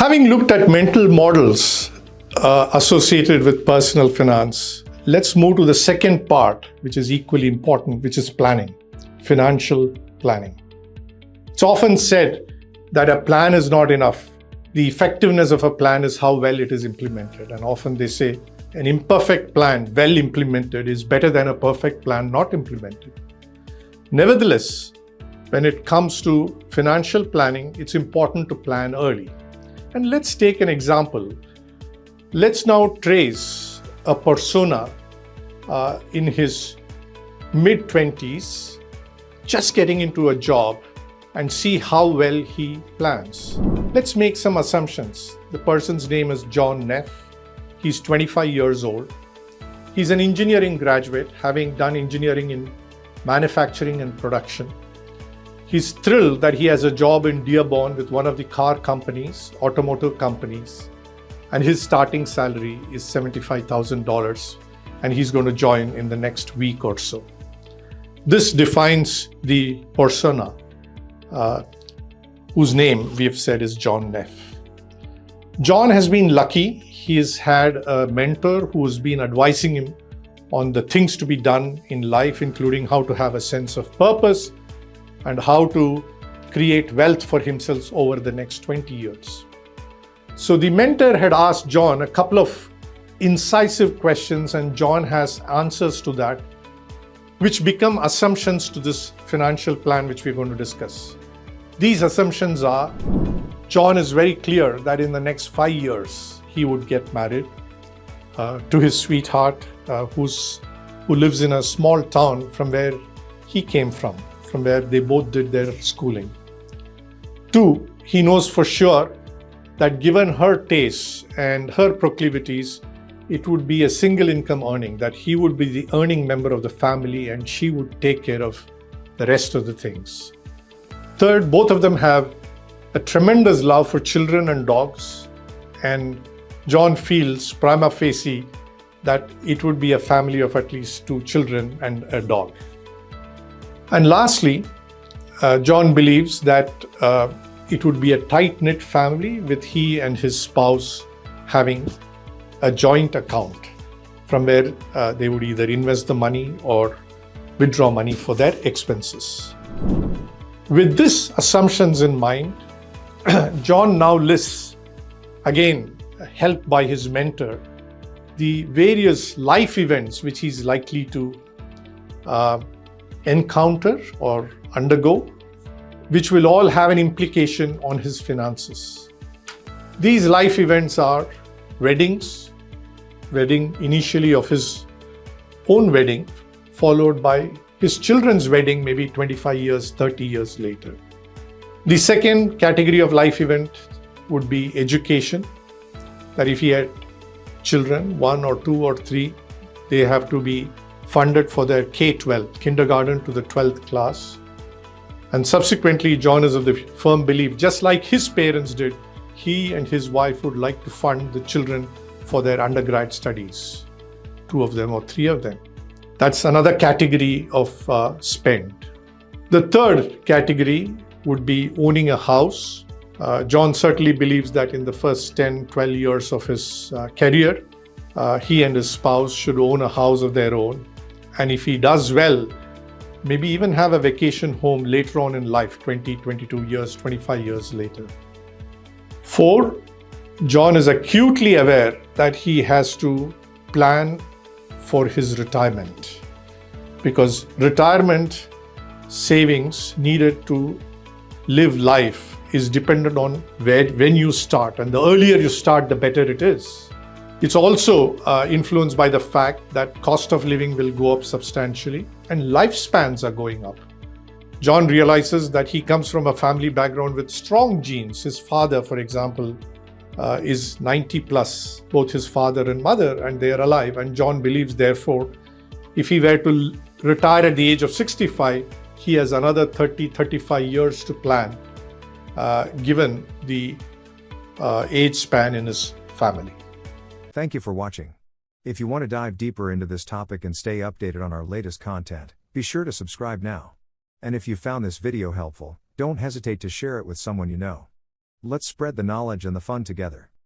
Having looked at mental models associated with personal finance, let's move to the second part, which is equally important, which is planning, financial planning. It's often said that a plan is not enough. The effectiveness of a plan is how well it is implemented. And often they say an imperfect plan, well implemented, is better than a perfect plan not implemented. Nevertheless, when it comes to financial planning, it's important to plan early. And let's take an example. Let's now trace a persona in his mid-20s, just getting into a job, and see how well he plans. Let's make some assumptions. The person's name is John Neff. He's 25 years old. He's an engineering graduate, having done engineering in manufacturing and production. He's thrilled that he has a job in Dearborn with one of the car companies, automotive companies, and his starting salary is $75,000, and he's going to join in the next week or so. This defines the persona, whose name we have said is John Neff. John has been lucky. He's had a mentor who's been advising him on the things to be done in life, including how to have a sense of purpose and how to create wealth for himself over the next 20 years. So the mentor had asked John a couple of incisive questions, and John has answers to that, which become assumptions to this financial plan which we're going to discuss. These assumptions are, John is very clear that in the next 5 years, he would get married to his sweetheart, who lives in a small town from where he came from where they both did their schooling. 2, he knows for sure that given her tastes and her proclivities, it would be a single income earning, that he would be the earning member of the family and she would take care of the rest of the things. 3rd, both of them have a tremendous love for children and dogs, and John feels prima facie that it would be a family of at least 2 children and a dog. And lastly, John believes that it would be a tight-knit family with he and his spouse having a joint account from where they would either invest the money or withdraw money for their expenses. With these assumptions in mind, John now lists, again, helped by his mentor, the various life events which he's likely to encounter or undergo, which will all have an implication on his finances. These life events are wedding initially of his own wedding, followed by his children's wedding, maybe 25 years, 30 years later. The second category of life event would be education, that if he had children, 1 or 2 or 3, they have to be funded for their K-12, kindergarten to the 12th class. And subsequently, John is of the firm belief, just like his parents did, he and his wife would like to fund the children for their undergrad studies, 2 of them or 3 of them. That's another category of spend. The third category would be owning a house. John certainly believes that in the first 10, 12 years of his career, he and his spouse should own a house of their own. And if he does well, maybe even have a vacation home later on in life, 20, 22 years, 25 years later. 4, John is acutely aware that he has to plan for his retirement, because retirement savings needed to live life is dependent on when you start, and the earlier you start, the better it is. It's also influenced by the fact that cost of living will go up substantially and lifespans are going up. John realizes that he comes from a family background with strong genes. His father, for example, is 90 plus, both his father and mother, and they are alive. And John believes, therefore, if he were to retire at the age of 65, he has another 30, 35 years to plan, given the age span in his family. Thank you for watching. If you want to dive deeper into this topic and stay updated on our latest content, be sure to subscribe now. And if you found this video helpful, don't hesitate to share it with someone you know. Let's spread the knowledge and the fun together.